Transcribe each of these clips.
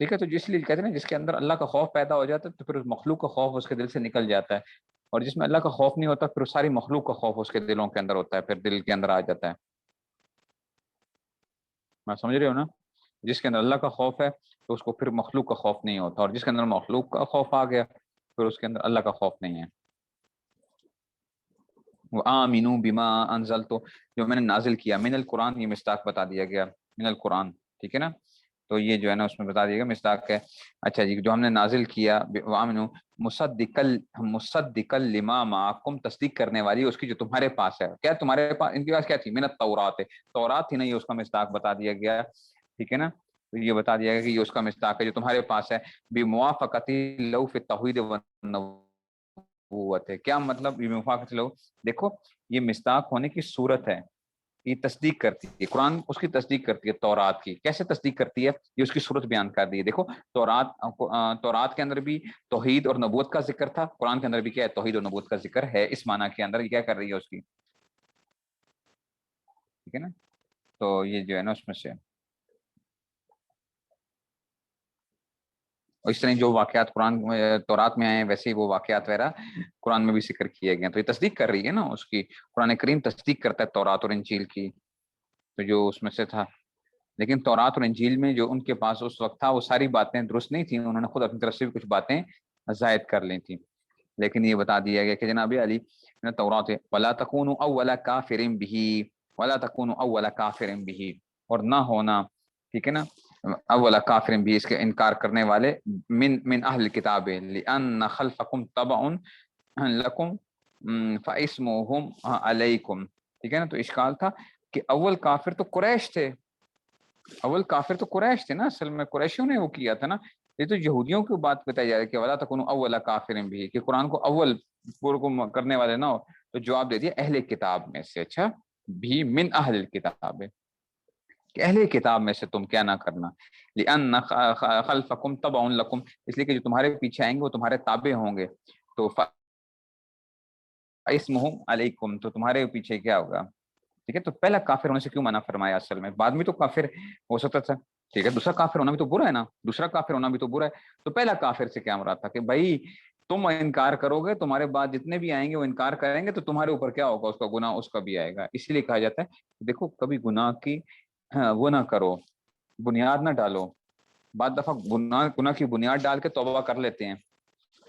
ٹھیک ہے. تو اس لیے کہتے ہیں نا جس کے اندر اللہ کا خوف پیدا ہو جاتا ہے تو پھر اس مخلوق کا خوف اس کے دل سے نکل جاتا ہے, اور جس میں اللہ کا خوف نہیں ہوتا پھر اس ساری مخلوق کا خوف اس کے دلوں کے اندر ہوتا ہے, پھر دل کے اندر آ جاتا ہے. میں سمجھ رہے ہو نا, جس کے اندر اللہ کا خوف ہے تو اس کو پھر مخلوق کا خوف نہیں ہوتا, اور جس کے اندر مخلوق کا خوف آ گیا پھر اس کے اندر اللہ کا خوف نہیں ہے. وآمنوا بما انزلت, جو میں نے نازل کیا, من القرآن, یہ مصداق بتا دیا گیا, من القرآن, ٹھیک ہے نا, تو یہ جو ہے نا اس میں بتا دیا گیا مصداق ہے. اچھا جی, جو ہم نے نازل کیا, وآمنوا مصدقا لما معکم, تصدیق کرنے والی اس کی جو تمہارے پاس ہے. کیا تمہارے پاس, ان کے پاس کیا تھی, من التورات ہے, تورات تھی نا, یہ اس کا مصداق بتا دیا گیا, ٹھیک ہے نا. تو یہ بتا دیا گیا کہ یہ اس کا مصداق ہے جو تمہارے پاس ہے, بموافقت لو فی التوحید والنبوت ہے. کیا مطلب بموافقت لو, دیکھو یہ مصداق ہونے کی صورت ہے, یہ تصدیق کرتی ہے, قرآن اس کی تصدیق کرتی ہے تورات کی. کیسے تصدیق کرتی ہے, یہ اس کی صورت بیان کر دی ہے. دیکھو تورات کے اندر بھی توحید اور نبوت کا ذکر تھا, قرآن کے اندر بھی کیا ہے, توحید اور نبوت کا ذکر ہے, اس معنی کے اندر یہ کیا کر رہی ہے اس کی, ٹھیک ہے نا. تو یہ جو ہے نا اس میں سے, اور اس طرح جو واقعات قرآن تورات میں آئے ہیں ویسے ہی وہ واقعات وغیرہ قرآن میں بھی ذکر کیے گئے ہیں. تو یہ تصدیق کر رہی ہے نا اس کی, قرآن کریم تصدیق کرتا ہے تورات اور انجیل کی, تو جو اس میں سے تھا. لیکن تورات اور انجیل میں جو ان کے پاس اس وقت تھا وہ ساری باتیں درست نہیں تھیں, انہوں نے خود اپنی طرف سے بھی کچھ باتیں زائد کر لی تھیں. لیکن یہ بتا دیا گیا کہ جناب علی تورات ولا تکونوا اول کافر به, ولا تکونوا اول کافر به, اور نہ ہونا, ٹھیک ہے نا, اول کافر بھی, اس کے انکار کرنے والے, من اہل کتاب, لان خلفکم تبع لکم فاسمهم علیکم, ٹھیک ہے نا. تو اشکال تھا کہ اول کافر تو قریش تھے, اول کافر تو قریش تھے نا, اصل میں قریشیوں نے وہ کیا تھا نا. یہ تو یہودیوں کی بات بتائی جا رہی ہے کہ ولا تکونوا اول کافر بھی, کہ قرآن کو اول کو کرنے والے نہ ہو, تو جواب دے دیا اہل کتاب میں سے. اچھا, بھی من اہل کتاب, کہ اہل کتاب میں سے تم کیا نہ کرنا, لأن خلفکم تبع لکم, اس لیے کہ جو تمہارے پیچھے آئیں گے وہ تمہارے تابع ہوں گے, تو فاسمہم علیکم, تو تمہارے پیچھے کیا ہوگا, ٹھیک ہے. تو پہلا کافر ہونے سے کیوں منع فرمایا, اصل میں بعد میں تو کافر ہو سکتا تھا, ٹھیک ہے. دوسرا کافر ہونا بھی تو برا ہے نا, دوسرا کافر ہونا بھی تو برا ہے. تو پہلا کافر سے کیا مراد تھا کہ بھائی تم انکار کرو گے, تمہارے بعد جتنے بھی آئیں گے وہ انکار کریں گے, تو تمہارے اوپر کیا ہوگا, اس کا گناہ اس کا بھی آئے گا. اس لیے کہا جاتا ہے دیکھو کبھی گناہ کی وہ نہ کرو, بنیاد نہ ڈالو. بعض دفعہ گناہ کی بنیاد ڈال کے توبہ کر لیتے ہیں,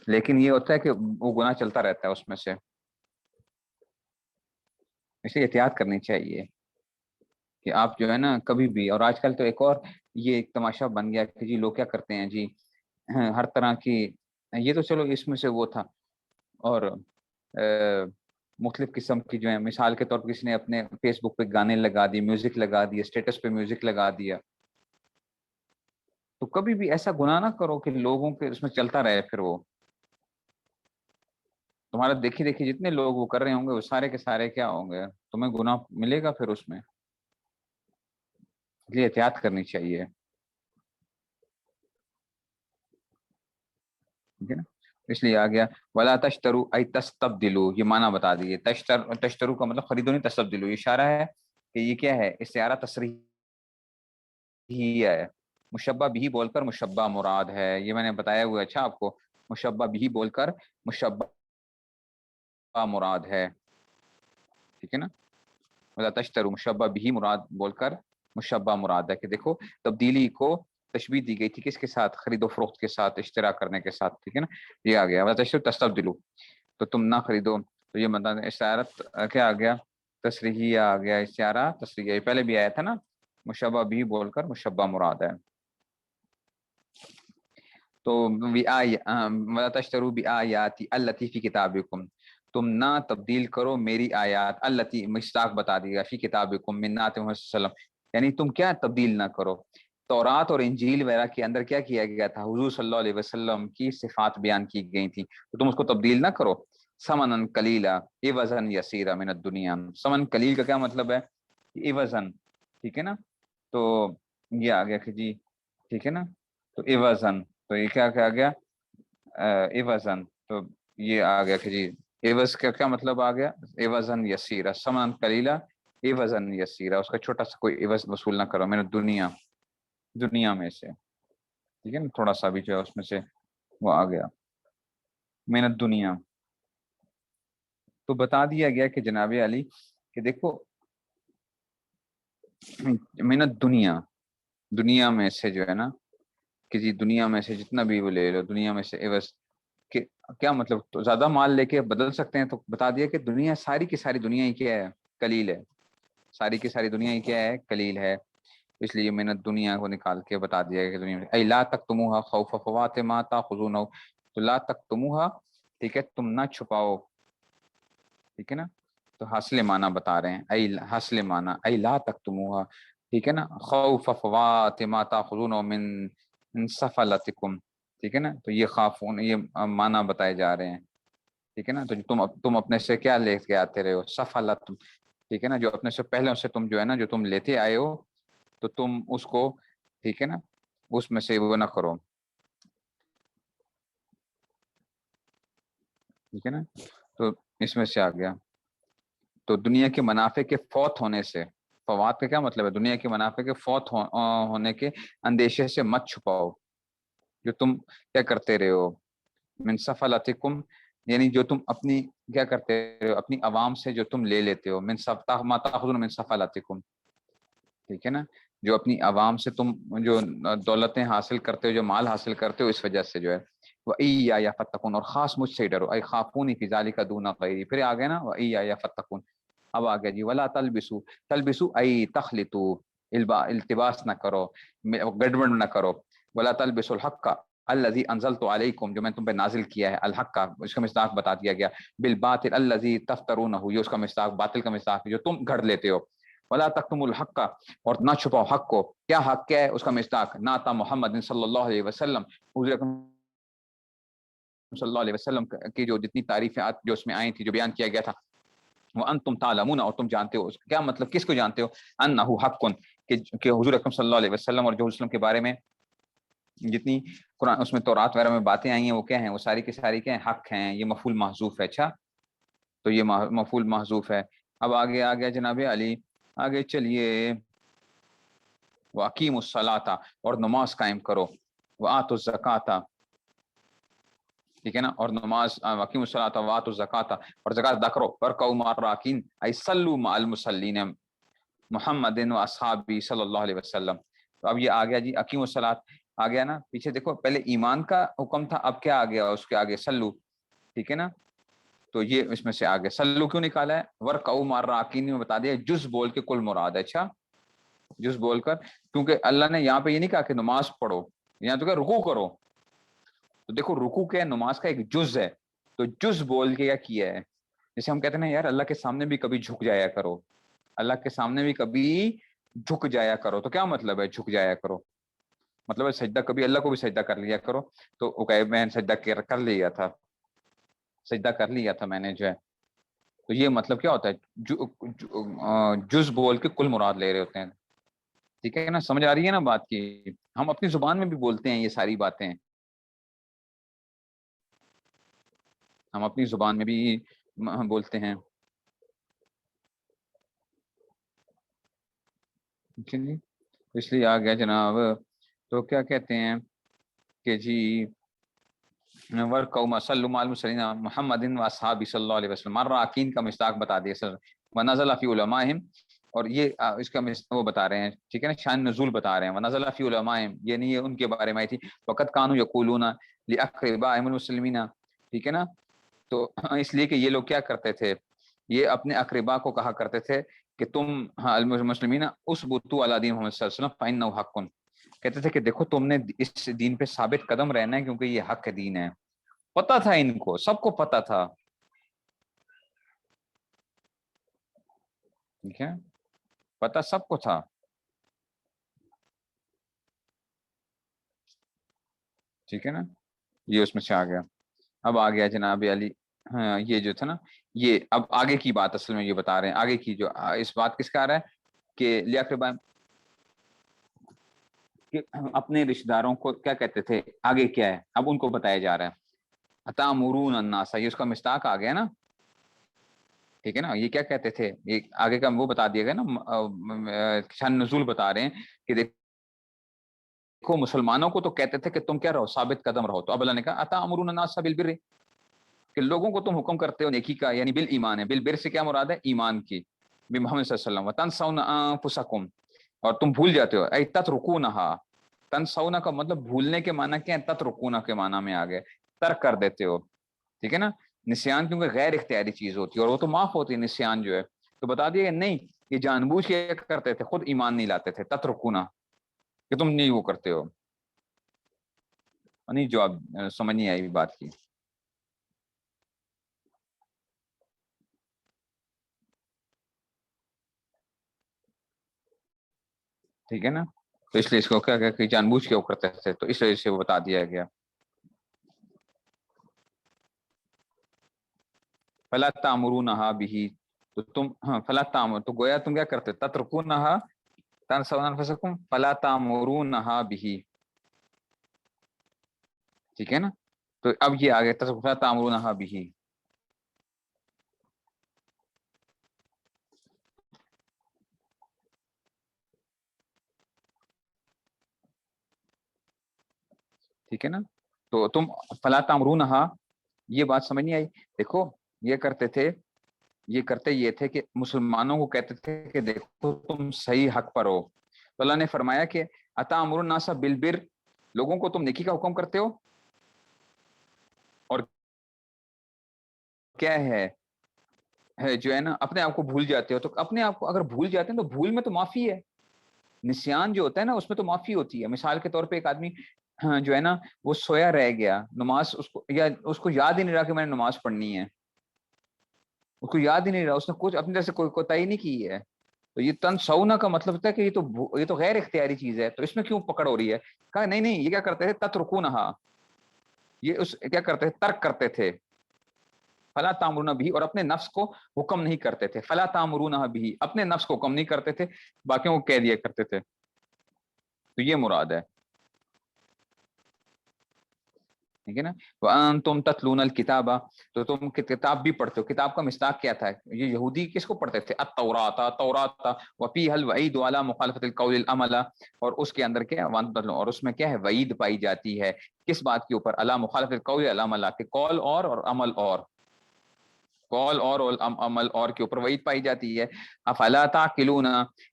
لیکن یہ ہوتا ہے کہ وہ گناہ چلتا رہتا ہے اس میں سے, اس لیے احتیاط کرنی چاہیے کہ آپ جو ہے نا کبھی بھی. اور آج کل تو ایک اور یہ ایک تماشا بن گیا کہ جی لوگ کیا کرتے ہیں جی, ہر طرح کی, یہ تو چلو اس میں سے وہ تھا, اور مختلف قسم کی جو ہے, مثال کے طور پر کسی نے اپنے فیس بک پہ گانے لگا دیے, میوزک لگا دیا, اسٹیٹس پہ میوزک لگا دیا. تو کبھی بھی ایسا گناہ نہ کرو کہ لوگوں کے اس میں چلتا رہے, پھر وہ تمہارا دیکھی دیکھی جتنے لوگ وہ کر رہے ہوں گے وہ سارے کے سارے کیا ہوں گے, تمہیں گناہ ملے گا پھر اس میں. اس لیے احتیاط کرنی چاہیے, ٹھیک ہے نا. اس لیے آ گیا ولا تشترو ای تستبدلوا, یہ معنی بتا دیے. تشترو کا مطلب خریدو نہیں, تستبدلوا یہ اشارہ ہے کہ یہ کیا ہے, استعارہ تصریحی ہے. مشبہ بھی بول کر مشبہ مراد ہے, یہ میں نے بتایا ہوا. اچھا آپ کو, مشبہ بھی بول کر مشبہ مراد ہے, ٹھیک ہے نا. ولا تشترو, مشبہ بھی مراد بول کر مشبہ مراد ہے, کہ دیکھو تبدیلی کو تشبیہ دی گئی تھی کس کے ساتھ, خرید و فروخت کے ساتھ, اشترا کرنے کے ساتھ, ٹھیک ہے نا. یہ آ گیا ولا تشترو تستبدلوا, تو تم نہ خریدو. تو یہ مطلب اشارت کیا آ گیا, تصریحی آ گیا, اشارہ تصریحی پہلے بھی آیا تھا نا, مشبہ بھی بول کر مشبہ مراد ہے. تو ولا تشتروا بآیاتی التی فی کتابکم, تم نہ تبدیل کرو میری آیات, التی مشتاق بتا دیا, فی کتابکم من نعت محمد صلی اللہ علیہ وسلم, یعنی تم کیا تبدیل نہ کرو. تورات اور انجیل وغیرہ کے اندر کیا کیا گیا تھا, حضور صلی اللہ علیہ وسلم کی صفات بیان کی گئی تھی, تو تم اس کو تبدیل نہ کرو. ثمنا قلیلا عوضا یسیرا من الدنیا, ثمن قلیل کا کیا مطلب ہے, عوضا, ٹھیک ہے نا. تو یہ آ گیا کہ جی, ٹھیک ہے نا, تو عوضا, تو یہ کیا آ گیا, عوضاً, تو یہ آ گیا کہ جی عوض کا کیا مطلب آ گیا, عوضاً یسیرا, ثمنا قلیلا عوضاً یسیرا, اس کا چھوٹا سا کوئی عوض وصول نہ کرو, میں نے دنیا میں سے, ٹھیک ہے نا، تھوڑا سا بھی جو ہے اس میں سے وہ آ گیا من دنیا. تو بتا دیا گیا کہ جناب علی کہ دیکھو من دنیا، دنیا میں سے جو ہے نا، کسی دنیا میں سے جتنا بھی وہ لے لو، دنیا میں سے عوض کہ کیا مطلب، تو زیادہ مال لے کے بدل سکتے ہیں. تو بتا دیا کہ دنیا ساری کی ساری دنیا ہی کیا ہے، قلیل ہے. ساری کی ساری دنیا ہی کیا ہے، قلیل ہے. اس لیے میں نے دنیا کو نکال کے بتا دیا کہ دنیا میں اے لا تکتموها خوف فوات ما تاخذون، تو لا تکتموها، ٹھیک ہے، تم نہ چھپاؤ. ٹھیک ہے نا، تو حاصل معنی بتا رہے ہیں، اے حاصل معنی اے لا تکتموها، ٹھیک ہے نا، خوف فوات ما تاخذون من سفلتکم. ٹھیک ہے نا، تو یہ خافون، یہ معنی بتائے جا رہے ہیں. ٹھیک ہے نا، تو تم اپنے سے کیا لے کے آتے رہے ہو، سفلت. ٹھیک ہے نا، جو اپنے سے پہلے سے تم جو ہے نا، جو تم لیتے آئے ہو، تو تم اس کو، ٹھیک ہے نا، اس میں سے وہ نہ کرو. ٹھیک ہے نا، تو اس میں سے آ گیا. تو دنیا کے منافع کے فوت ہونے سے، فوات کا کیا مطلب ہے، دنیا کے منافع کے فوت ہونے کے اندیشے سے مت چھپاؤ جو تم کیا کرتے رہے ہو. من سفلتکم، یعنی جو تم اپنی کیا کرتے ہو، اپنی عوام سے جو تم لے لیتے ہو، من سفتا ما تاخذون من سفلتکم. ٹھیک ہے نا، جو اپنی عوام سے تم جو دولتیں حاصل کرتے ہو، جو مال حاصل کرتے ہو، اس وجہ سے جو ہے وَإِيَّايَ فَاتَّقُونَ، اور خاص مجھ سے ہی ڈرو، اے خافونی فی ذالک دون غیری. پھر آ گیا نا وَإِيَّايَ فَاتَّقُونَ. اب آ گیا جی ولا تلبسو، تلبسو ای تخلطو، التباس نہ کرو، گڑبڑ نہ کرو. ولا تلبسوا الحق الذي انزلت علیکم، جو میں تم پہ نازل کیا ہے، الحق کا، اس کا مصداق بتا دیا گیا، بالباطل الذي تفترونہ، یہ اس کا مصداق باطل کا مصداق جو تم گھڑ لیتے ہو. ولا تکتموا الحق، اور نہ چھپاؤ حق کو. کیا حق کیا ہے، اس کا مصداق ناتا محمد صلی اللہ علیہ وسلم، حضور اکرم صلی اللہ علیہ وسلم کی جو جتنی تعریفیں جو اس میں آئی تھی، جو بیان کیا گیا تھا. وانتم تعلمون، اور تم جانتے ہو. کیا مطلب، کس کو جانتے ہو، انہ حق، کہ حضور اکرم صلی اللہ علیہ وسلم اور جو وسلم کے بارے میں جتنی قرآن اس میں تورات وغیرہ میں باتیں آئی ہیں، وہ کیا ہیں، وہ ساری کی ساری کیا ہیں، حق ہیں. یہ مفعول محذوف ہے. اچھا، تو یہ مفعول محذوف ہے. اب آگے آ گیا جناب علی، آگے چلیے. وَأَقِیمُوا الصَّلَاةَ، اور نماز قائم کرو. وَآتُوا الزَّکَاةَ، ٹھیک ہے نا، اور نماز وَأَقِیمُوا الصَّلَاةَ وَآتُوا الزَّکَاةَ، اور زکات ادا کرو. وَارْکَعُوا مَعَ الرَّاکِعِینَ، ای صلوا مع المصلین محمد و اصحابہ صلی اللہ علیہ وسلم. تو اب یہ آ گیا جی اقیم الصلاۃ، آ گیا نا. پیچھے دیکھو، پہلے ایمان کا حکم تھا، اب کیا آ گیا اس کے آگے، سلو. ٹھیک ہے نا، تو یہ اس میں سے آگے سلو کیوں نکالا ہے، ورکعوا مع الراکعین میں بتا دیا، جز بول کے کل مراد ہے. اچھا، جز بول کر، کیونکہ اللہ نے یہاں پہ یہ نہیں کہا کہ نماز پڑھو، یہاں تو کہ رکوع کرو. تو دیکھو رکوع کیا ہے، نماز کا ایک جز ہے. تو جز بول کے کیا ہے، جیسے ہم کہتے ہیں نا یار اللہ کے سامنے بھی کبھی جھک جایا کرو، اللہ کے سامنے بھی کبھی جھک جایا کرو. تو کیا مطلب ہے جھک جایا کرو، مطلب ہے سجدہ، کبھی اللہ کو بھی سجدہ کر لیا کرو. تو وہ کہے میں سجدہ کر لیا تھا، سجدہ کر لیا تھا میں نے جو ہے. تو یہ مطلب کیا ہوتا ہے، جز بول کے کل مراد لے رہے ہوتے ہیں. ٹھیک ہے نا، سمجھ آ رہی ہے نا بات کی. ہم اپنی زبان میں بھی بولتے ہیں یہ ساری باتیں، ہم اپنی زبان میں بھی بولتے ہیں. اس لیے آ گیا جناب. تو کیا کہتے ہیں کہ جی ورکعوا صلوا مع المصلین محمد و اصحابہ صلی اللہ علیہ وسلم. الراکعین کا مصداق بتا دیا سر. ونزل فی علمائہم، اور یہ اس کا وہ بتا رہے ہیں. ٹھیک ہے نا، شان نزول بتا رہے ہیں. ونزل فی علمائہم، یہ نہیں، یہ ان کے بارے میں آئی تھی. وقد کانوا یقولون لاقربائہم المسلمین، ٹھیک ہے نا. تو اس لیے کہ یہ لوگ کیا کرتے تھے، یہ اپنے اقربا کو کہا کرتے تھے کہ تم المسلمین اسبتوا علی دین محمد صلی اللہ علیہ وسلم فانہ حق، کہتے تھے کہ دیکھو تم نے اس دین پہ ثابت قدم رہنا ہے کیونکہ یہ حق دین ہے. پتا تھا ان کو، سب کو پتا تھا. ٹھیک ہے، پتا سب کو تھا. ٹھیک ہے نا، یہ اس میں سے آ گیا. اب آ گیا جناب علی. ہاں، یہ جو تھا نا، یہ اب آگے کی بات اصل میں یہ بتا رہے ہیں. آگے کی جو اس بات کس کا آ رہا ہے کہ لیاقربا، کہ اپنے رشتہ داروں کو کیا کہتے تھے، آگے کیا ہے اب ان کو بتایا جا رہا ہے. اتامرون الناس، یہ اس کا مصداق آ گیا نا. ٹھیک ہے نا، یہ کیا کہتے تھے، یہ آگے کا وہ بتا دیا گیا نا. شان نزول بتا رہے ہیں کہ دیکھو مسلمانوں کو تو کہتے تھے کہ تم کیا رہو، ثابت قدم رہو. تو اب اللہ نے کہا اتامرون الناس بالبر، کہ لوگوں کو تم حکم کرتے ہو نیکی کا، یعنی بالایمان ہے. بالبر سے کیا مراد ہے؟ ایمان کی، محمد صلی اللہ علیہ وسلم. وتنسون انفسکم، اور تم بھول جاتے ہو. ای تترکونہا، تنسونا کا مطلب بھولنے کے معنی کیا ہے؟ تترکونا کے معنی میں آ گئے، ترک کر دیتے ہو. ٹھیک ہے نا. نسیان کیونکہ غیر اختیاری چیز ہوتی ہے اور وہ تو معاف ہوتی ہے نسیان جو ہے. تو بتا دیا کہ نہیں یہ جان بوجھ کے کرتے تھے، خود ایمان نہیں لاتے تھے. تترکونا کہ تم نہیں وہ کرتے ہو. نہیں جو آپ سمجھ نہیں آئی بات کی. ٹھیک ہے نا. تو اس لیے اس کو کیا کہ جان بوجھ کے وہ کرتے تھے، تو اس وجہ سے وہ بتا دیا گیا. فلا تامرونہا بہ، تو تم ہاں فلا تامر، تو گویا تم کیا کرتے تترکونہا تنسون انفسکم فلا تامرونہا بہ. ٹھیک ہے نا. تو اب یہ آگے فلا تامرونہا بہ. ٹھیک ہے نا. تو تم فلا تامرونہا، یہ بات سمجھ نہیں آئی. دیکھو یہ کرتے تھے، یہ کرتے یہ تھے کہ مسلمانوں کو کہتے تھے کہ دیکھو تم صحیح حق پر ہو. تو اللہ نے فرمایا کہ اتامرون الناس بالبر، لوگوں کو تم نیکی کا حکم کرتے ہو اور کیا ہے جو ہے نا اپنے آپ کو بھول جاتے ہو. تو اپنے آپ کو اگر بھول جاتے ہیں تو بھول میں تو معافی ہے. نسیان جو ہوتا ہے نا اس میں تو معافی ہوتی ہے. مثال کے طور پہ ایک آدمی جو ہے نا وہ سویا رہ گیا، نماز اس کو یا اس کو یاد ہی نہیں رہا کہ میں نے نماز پڑھنی ہے، اس کو یاد ہی نہیں رہا، اس نے کچھ اپنی طرف سے کوئی کوتاہی نہیں کی ہے. تو یہ تنسونا کا مطلب ہوتا ہے کہ یہ تو غیر اختیاری چیز ہے، تو اس میں کیوں پکڑ ہو رہی ہے؟ کہا نہیں نہیں، یہ کیا کرتے تھے تترکونہا، یہ اس کیا کرتے تھے ترک کرتے تھے. فلا تامرون بھی، اور اپنے نفس کو حکم نہیں کرتے تھے. فلا تامرون بھی، اپنے نفس کو حکم نہیں کرتے تھے، باقیوں کو کہہ دیا کرتے تھے. تو یہ مراد ہے. ٹھیک ہے نا. وانتم تتلون الکتاب، تو تم کتاب بھی پڑھتے ہو. کتاب کا مصداق کیا تھا؟ یہ یہودی کس کو پڑھتے تھے؟ التوراۃ وفیھا الوعید علی مخالفۃ القول العمل، اور اس کے اندر کیا اور اس میں کیا ہے؟ وعید پائی جاتی ہے. کس بات کے اوپر؟ علی مخالفۃ القول العمل، کہ قول اور عمل اور قول اور عمل اور کے اوپر وعید پائی جاتی ہے. افلا تعقلون،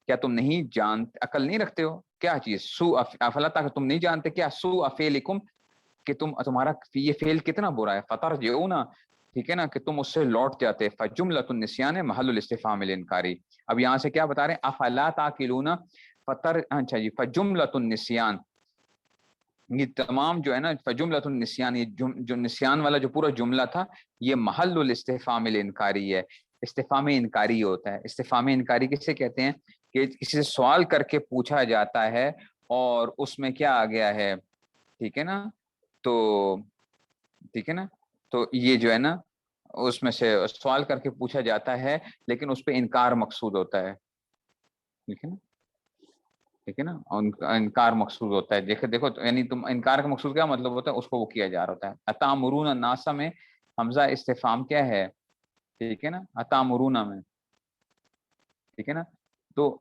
کیا تم نہیں جانتے، عقل نہیں رکھتے ہو؟ کیا چیز؟ سوء افلا تعقلون، تم نہیں جانتے کیا؟ سوء فعلکم، کہ تمہارا یہ فعل کتنا برا ہے. فترجعون، ٹھیک ہے نا، کہ تم اس سے لوٹ جاتے. فجملۃ النسیان محل الاستفہام الانکاری. اب یہاں سے کیا بتا رہے ہیں؟ افلا تعقلون اچھا جی، فجملۃ النسیان، یہ تمام جو ہے نا فجملۃ النسیان، یہ جو نسیان والا جو پورا جملہ تھا یہ محل الاستفہام الانکاری ہے. استفہام انکاری ہوتا ہے. استفہام انکاری کسے کہتے ہیں؟ کہ کسی سے سوال کر کے پوچھا جاتا ہے اور اس میں کیا آ گیا ہے. ٹھیک ہے نا. تو ٹھیک ہے نا، تو یہ جو ہے نا اس میں سے سوال کر کے پوچھا جاتا ہے لیکن اس پہ انکار مقصود ہوتا ہے. ٹھیک ہے نا. ٹھیک ہے نا. انکار مقصود ہوتا ہے. دیکھو یعنی تم انکار کا مقصود کیا مطلب ہوتا ہے؟ اس کو وہ کیا جا رہا ہوتا ہے. اتامرون الناس میں حمزہ استفہام کیا ہے؟ ٹھیک ہے نا، اتامرون میں. ٹھیک ہے نا. تو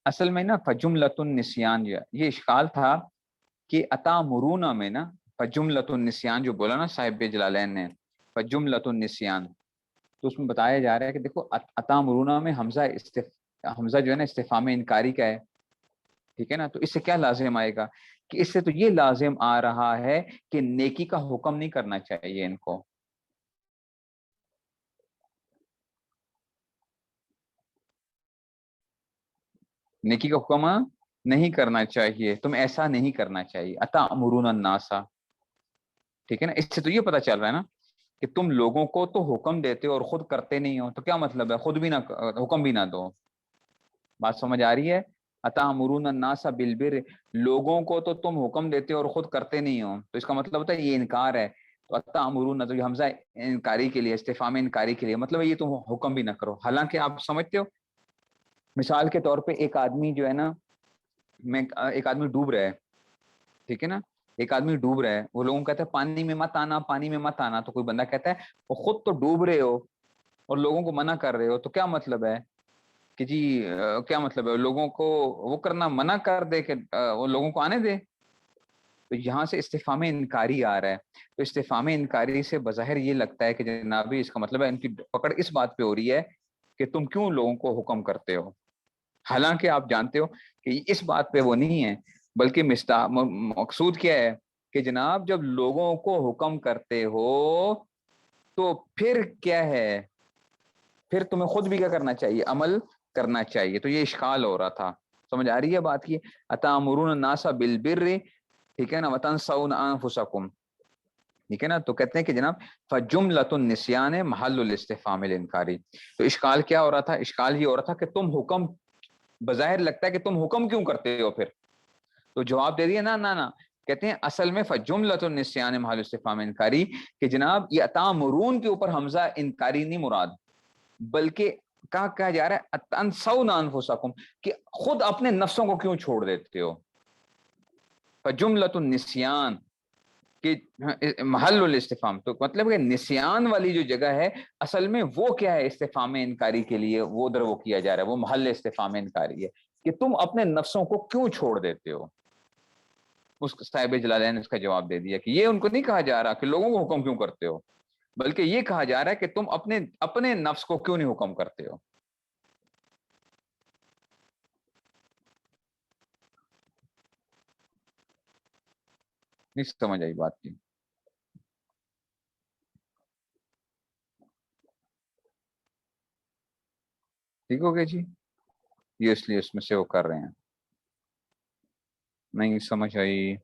اصل میں نا فجملۃ النسیان یہ اشکال تھا کہ اتامرون میں نا فجملۃ النسیان جو بولا نا صاحب جلالین نے، فجملۃ النسیان، تو اس میں بتایا جا رہا ہے کہ دیکھو اتامرون میں حمزہ جو ہے نا استفہام انکاری کا ہے. ٹھیک ہے نا. تو اس سے کیا لازم آئے گا؟ کہ اس سے تو یہ لازم آ رہا ہے کہ نیکی کا حکم نہیں کرنا چاہیے ان کو. نیکی کا حکم نہیں کرنا چاہیے، تم ایسا نہیں کرنا چاہیے. اتامرون الناس، ٹھیک ہے نا. اس سے تو یہ پتہ چل رہا ہے نا کہ تم لوگوں کو تو حکم دیتے ہو اور خود کرتے نہیں ہو. تو کیا مطلب ہے؟ خود بھی نہ حکم بھی نہ دو. بات سمجھ آ رہی ہے؟ اتامرون الناس بالبر، لوگوں کو تو تم حکم دیتے ہو اور خود کرتے نہیں ہو. تو اس کا مطلب ہوتا ہے یہ انکار ہے. تو اتامرون، تو یہ حمزہ انکاری کے لیے، استفہام انکاری کے لیے، مطلب ہے یہ تم حکم بھی نہ کرو. حالانکہ آپ سمجھتے ہو مثال کے طور پہ ایک آدمی جو ہے نا، ایک آدمی ڈوب رہا ہے. ٹھیک ہے نا. ایک آدمی ڈوب رہا ہے، وہ لوگوں کو کہتا ہے پانی میں مت آنا، پانی میں مت آنا. تو کوئی بندہ کہتا ہے وہ خود تو ڈوب رہے ہو اور لوگوں کو منع کر رہے ہو. تو کیا مطلب ہے کہ جی کیا مطلب ہے لوگوں کو وہ کرنا، منع کر دے کہ وہ لوگوں کو آنے دے. تو یہاں سے استفہام انکاری آ رہا ہے. تو استفہام انکاری سے بظاہر یہ لگتا ہے کہ جناب اس کا مطلب ہے ان کی پکڑ اس بات پہ ہو رہی ہے کہ تم کیوں لوگوں کو حکم کرتے ہو. حالانکہ آپ جانتے ہو کہ اس بات پہ وہ نہیں ہے، بلکہ مقصود کیا ہے کہ جناب جب لوگوں کو حکم کرتے ہو تو پھر کیا ہے، پھر تمہیں خود بھی کیا کرنا چاہیے، عمل کرنا چاہیے. تو یہ اشکال ہو رہا تھا. سمجھ آ رہی ہے بات کی؟ اتامرون الناس بالبر، ٹھیک ہے نا، وتنسون انفسکم، ٹھیک ہے نا. تو کہتے ہیں کہ جناب فجملۃ النسیان محل الاستفہام الانکاری. تو اشکال کیا ہو رہا تھا؟ اشکال یہ ہو رہا تھا کہ تم حکم، بظاہر لگتا ہے کہ تم حکم کیوں کرتے ہو پھر. تو جواب دے دیا نا کہتے ہیں اصل میں فجملۃ النسیان محل استفہام انکاری کہ جناب یہ اتامرون کے اوپر حمزہ انکاری نہیں مراد، بلکہ کہا جا رہا ہے تنسون انفسکم کہ خود اپنے نفسوں کو کیوں چھوڑ دیتے ہو. فجملۃ النسیان کہ محل الاستفہام، تو مطلب کہ نسیان والی جو جگہ ہے اصل میں وہ کیا ہے، استفہام انکاری کے لیے وہ ادھر وہ کیا جا رہا ہے، وہ محل استفہام انکاری ہے کہ تم اپنے نفسوں کو کیوں چھوڑ دیتے ہو. اس صاحب جلالین نے اس کا جواب دے دیا کہ یہ ان کو نہیں کہا جا رہا کہ لوگوں کو حکم کیوں کرتے ہو، بلکہ یہ کہا جا رہا ہے کہ تم اپنے نفس کو کیوں نہیں حکم کرتے ہو. نہیں سمجھ آئی بات کی؟ ٹھیک ہو گیا جی. یہ اس لیے اس میں سے وہ کر رہے ہیں. نہیں سمجھ آئی؟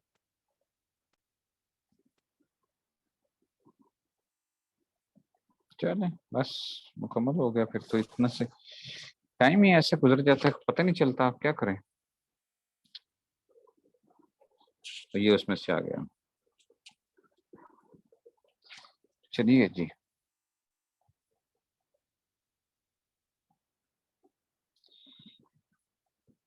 چلیں بس مکمل ہو گیا پھر. تو اتنا سے ٹائم ہی ایسے گزر جاتا ہے، پتہ نہیں چلتا. آپ کیا کریں. تو یہ اس میں سے آ گیا. چلیے جی.